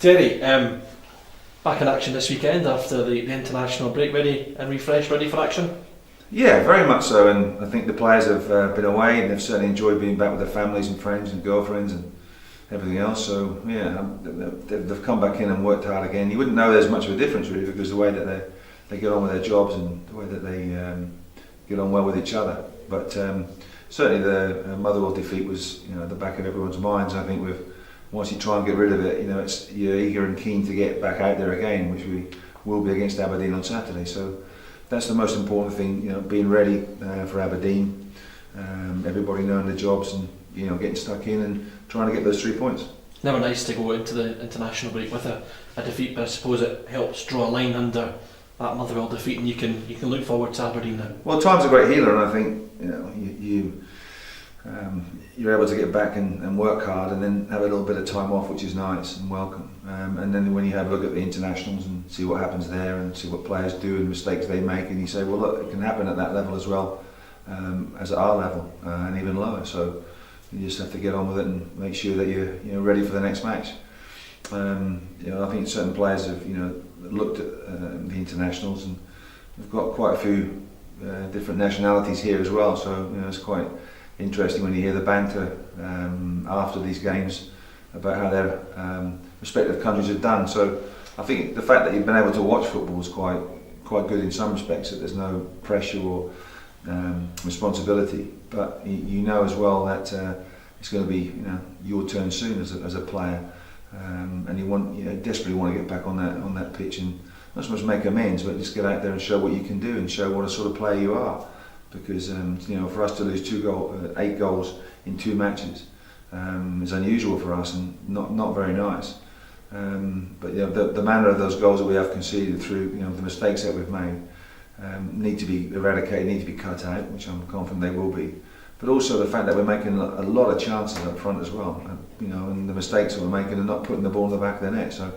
Terry, back in action this weekend after the international break, ready and refreshed, ready for action? Yeah, very much so, and I think the players have been away and they've certainly enjoyed being back with their families and friends and girlfriends and everything else. So yeah, they've come back in and worked hard again. You wouldn't know there's much of a difference really, because the way that they get on with their jobs and the way that they get on well with each other. But certainly the Motherwell defeat was at the back of everyone's minds. I think once you try and get rid of it, you're eager and keen to get back out there again, which we will be against Aberdeen on Saturday. So that's the most important thing, being ready for Aberdeen, everybody knowing their jobs and getting stuck in and trying to get those 3 points. Never nice to go into the international break with a defeat, but I suppose it helps draw a line under that Motherwell defeat, and you can look forward to Aberdeen now. Well, time's a great healer, and I think you're able to get back and work hard, and then have a little bit of time off, which is nice and welcome. And then when you have a look at the internationals and see what happens there, and see what players do and mistakes they make, and you say, well, look, it can happen at that level as well as at our level, and even lower. So you just have to get on with it and make sure that you're ready for the next match. I think certain players have looked at the internationals, and we've got quite a few different nationalities here as well. So it's quite interesting when you hear the banter after these games about how their respective countries have done. So I think the fact that you've been able to watch football is quite good in some respects, that there's no pressure or responsibility, but you know as well that it's going to be your turn soon as a player, and you desperately want to get back on that pitch and not so much make amends, but just get out there and show what you can do and show what a sort of player you are. Because for us to lose 8 goals in 2 matches is unusual for us and not very nice. But the manner of those goals that we have conceded through the mistakes that we've made need to be eradicated, need to be cut out, which I'm confident they will be. But also the fact that we're making a lot of chances up front as well, and the mistakes that we're making are not putting the ball in the back of the net. So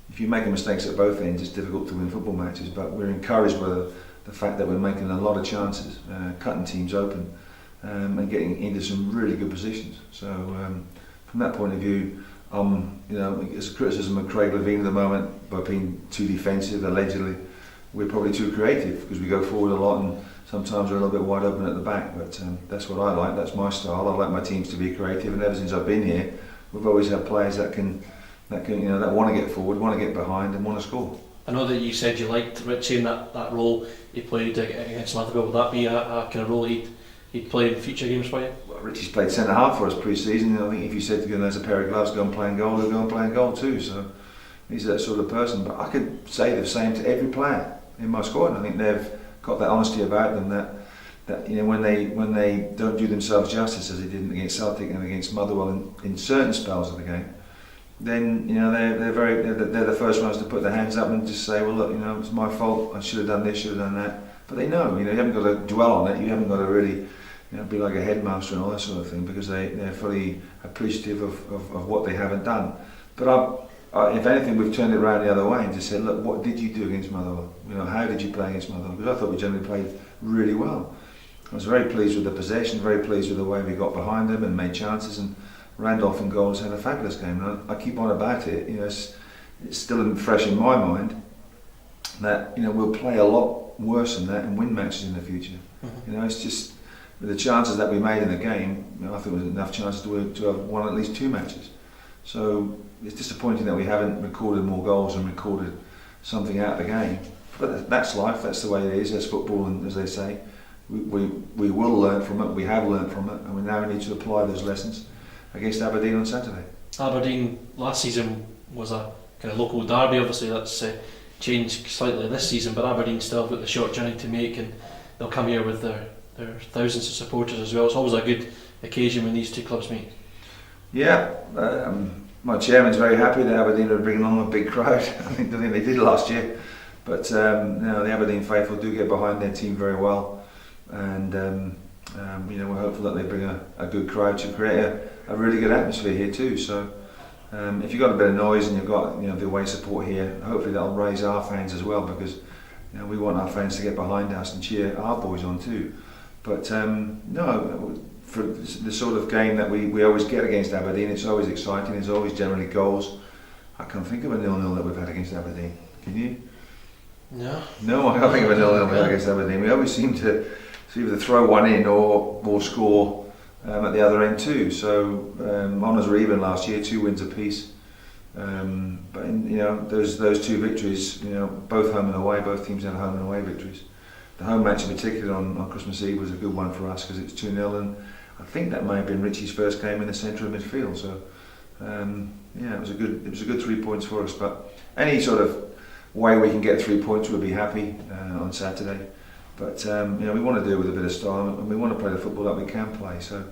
if you're making mistakes at both ends, it's difficult to win football matches. But we're encouraged by the fact that we're making a lot of chances, cutting teams open, and getting into some really good positions. So from that point of view, it's a criticism of Craig Levein at the moment by being too defensive. Allegedly, we're probably too creative because we go forward a lot and sometimes we're a little bit wide open at the back. But that's what I like. That's my style. I like my teams to be creative, and ever since I've been here, we've always had players that want to get forward, want to get behind, and want to score. I know that you said you liked Richie in that role he played against Motherwell. Would that be a kind of role he'd play in future games for you? Well, Richie's played centre half for us pre-season. I think if you said to him there's a pair of gloves, go and play in goal, he'll go and play in goal too. So he's that sort of person. But I could say the same to every player in my squad. And I think they've got that honesty about them that when they don't do themselves justice, as they did against Celtic and against Motherwell in certain spells of the game, then they're the first ones to put their hands up and just say, well, look, it's my fault, I should have done this, should have done that. But they know, you haven't got to dwell on it, you haven't got to really be like a headmaster and all that sort of thing, because they're fully appreciative of what they haven't done. But if anything, we've turned it around the other way and just said, look, what did you do against Motherwell? How did you play against Motherwell? Because I thought we generally played really well. I was very pleased with the possession, very pleased with the way we got behind them and made chances, and Randolph and goals had a fabulous game. And I keep on about it. It's still fresh in my mind that we'll play a lot worse than that and win matches in the future. Mm-hmm. It's just with the chances that we made in the game. I think there was enough chances to have won at least 2 matches. So it's disappointing that we haven't recorded more goals and recorded something out of the game. But that's life. That's the way it is. That's football, and as they say, we will learn from it. We have learned from it, and we now need to apply those lessons against Aberdeen on Saturday. Aberdeen last season was a kind of local derby. Obviously that's changed slightly this season, but Aberdeen still have got the short journey to make, and they'll come here with their thousands of supporters as well. It's always a good occasion when these two clubs meet. Yeah, my chairman's very happy that Aberdeen are bringing on a big crowd. I think they did last year, but the Aberdeen faithful do get behind their team very well, and we're hopeful that they bring a good crowd to create a really good atmosphere here too. So if you've got a bit of noise and you've got the away support here, hopefully that'll raise our fans as well, because we want our fans to get behind us and cheer our boys on too. But for the sort of game that we always get against Aberdeen, it's always exciting. There's always generally goals. I can't think of a 0-0 that we've had against Aberdeen. Can you? No. No, I can't think of a 0-0 we had against Aberdeen. We always seem to either throw one in or score at the other end too. So honours were even last year, 2 wins apiece. But those 2 victories, both home and away, both teams had home and away victories. The home match in particular on Christmas Eve was a good one for us because it's 2-0, and I think that may have been Richie's first game in the centre of midfield. So it was a good 3 points for us. But any sort of way we can get 3 points, we'll be happy on Saturday. But we want to do it with a bit of style, and we want to play the football that we can play. So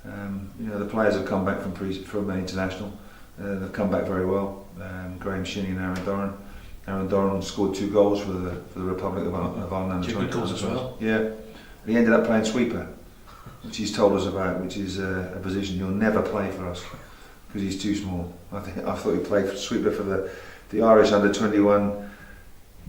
the players have come back from international. They've come back very well. Graham Shinney and Aaron Doran. Aaron Doran scored 2 goals for the Republic of Ireland. 2 good goals as well. Yeah, he ended up playing sweeper, which he's told us about, which is a position he'll never play for us because he's too small. I thought he played for sweeper for the Irish under-21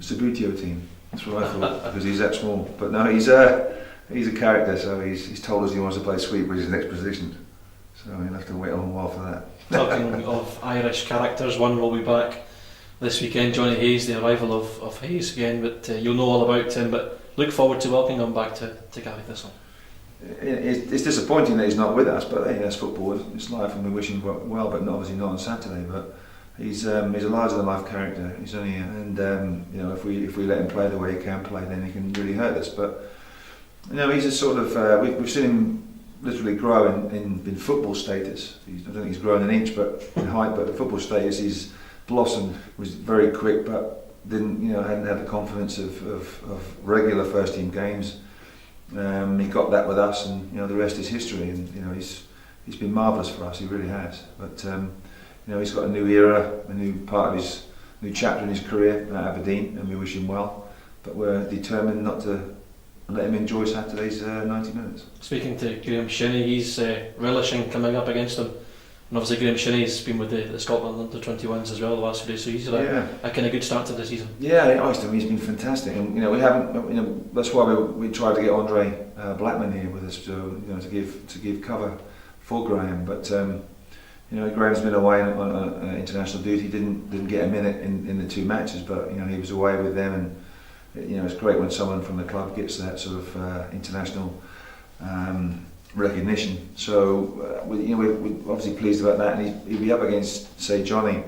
Sabutio team. That's what I thought because he's that small. But no, he's a character. So he's told us he wants to play sweeper as his next position. So he'll have to wait a long while for that. Talking of Irish characters, one will be back this weekend, Jonny Hayes, the arrival of Hayes again, but you'll know all about him, but look forward to welcoming him back to Gary Thistle. It's disappointing that he's not with us, but that's football, it's life, and we wish him well, but obviously not on Saturday. But he's a larger than life character. He's only if we let him play the way he can play, then he can really hurt us. But he's a sort of we've seen him literally grow in football status. I don't think he's grown an inch, but in height. But the football status, he's blossomed. Was very quick, but hadn't had the confidence of regular first team games. He got that with us, and the rest is history. And he's been marvellous for us. He really has. But he's got a new era, a new part of his new chapter in his career at Aberdeen, and we wish him well. But we're determined not to let him enjoy Saturday's 90 minutes. Speaking to Graham Shinney, he's relishing coming up against him. And obviously Graham Shinney's been with the Scotland under-21s as well the last few days, so he's had a kind of good start to the season. Yeah, he's been fantastic, and we haven't. That's why we tried to get Andre Blackman here with us, to give cover for Graham. But Graham's been away on international duty. Didn't get a minute in the 2 matches, but he was away with them, and it's great when someone from the club gets that sort of international recognition. So we're obviously pleased about that, and he'll be up against, say, Jonny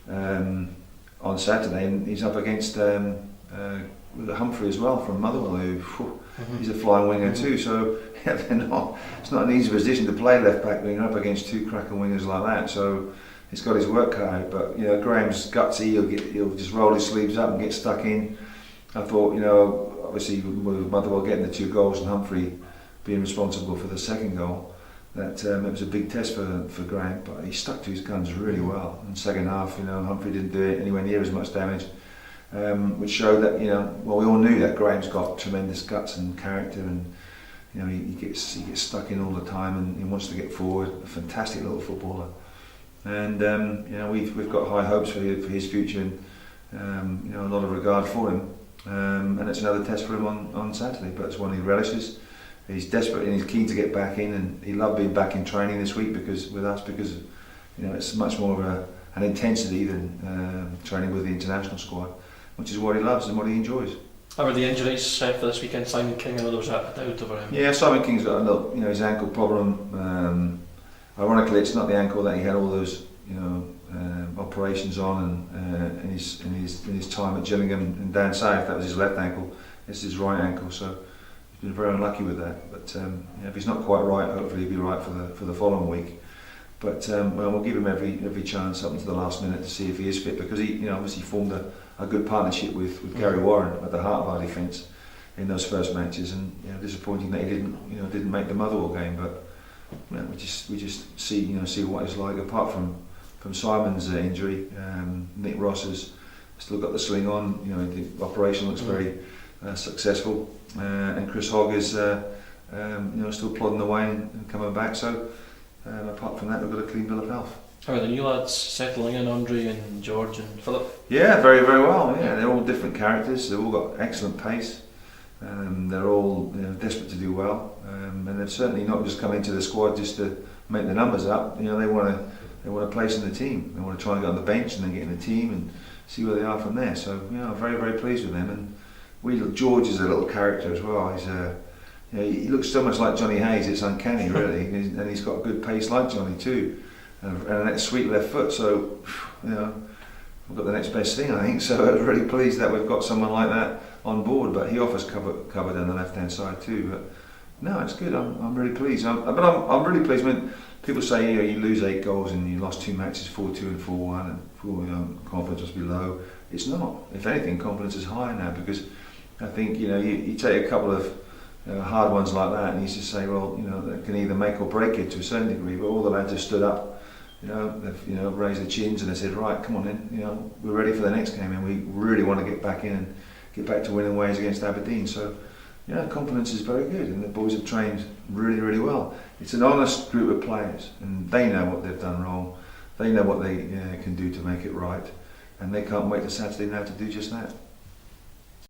on Saturday, and he's up against Humphrey as well from Motherwell, who he's a flying winger too. So it's not an easy position to play left back when you're up against 2 cracker wingers like that. So he's got his work cut out. But Graham's gutsy. He'll just roll his sleeves up and get stuck in. I thought obviously with Motherwell getting the 2 goals and Humphrey being responsible for the second goal, that it was a big test for Graham, but he stuck to his guns really well. In the second half, Humphrey didn't do it anywhere near as much damage, which showed that we all knew that Graham's got tremendous guts and character, and he gets stuck in all the time, and he wants to get forward. A fantastic little footballer, and we've got high hopes for his future, and a lot of regard for him, and it's another test for him on Saturday, but it's one he relishes. He's desperate and he's keen to get back in, and he loved being back in training this week because it's much more of an intensity than training with the international squad, which is what he loves and what he enjoys. How are the injuries for this weekend? Simon King, I know there was a doubt over him. Yeah, Simon King's got a little, his ankle problem. Ironically, it's not the ankle that he had all those operations on, and in his time at Gillingham and down south. That was his left ankle. It's his right ankle, so he's been very unlucky with that. But if he's not quite right, hopefully he'll be right for the following week. But we'll give him every chance up until the last minute to see if he is fit, because he obviously formed a good partnership with Gary Warren at the heart of our defence in those first matches, and disappointing that he didn't make the Motherwell game. But we just see what it's like. Apart from Simon's injury, Nick Ross has still got the sling on. The operation looks very successful, and Chris Hogg is still plodding away and coming back. So apart from that, we've got a clean bill of health. How are the new lads settling in, Andre and George and Philip? Yeah, very, very well. Yeah, they're all different characters. They've all got excellent pace. They're all desperate to do well, and they've certainly not just come into the squad just to make the numbers up. They want they want a place in the team. They want to try and get on the bench and then get in the team and see where they are from there. So I'm very, very pleased with them. And George is a little character as well. He looks so much like Jonny Hayes, it's uncanny really, and he's got a good pace like Jonny too, and that sweet left foot. So we've got the next best thing, I think. So I was really pleased that we've got someone like that on board. But he offers cover down the left-hand side too. But no, it's good. I'm really pleased. But I'm really pleased when people say you lose 8 goals and you lost 2 matches, 4-2 and 4-1, and confidence must be low. It's not. If anything, confidence is higher now, because I think you take a couple of hard ones like that, and you just say, well, that can either make or break it to a certain degree. But all the lads have stood up, they've raised their chins and they said, right, come on in, we're ready for the next game, and we really want to get back in and get back to winning ways against Aberdeen. So, confidence is very good, and the boys have trained really, really well. It's an honest group of players, and they know what they've done wrong. They know what they can do to make it right, and they can't wait till Saturday now to do just that.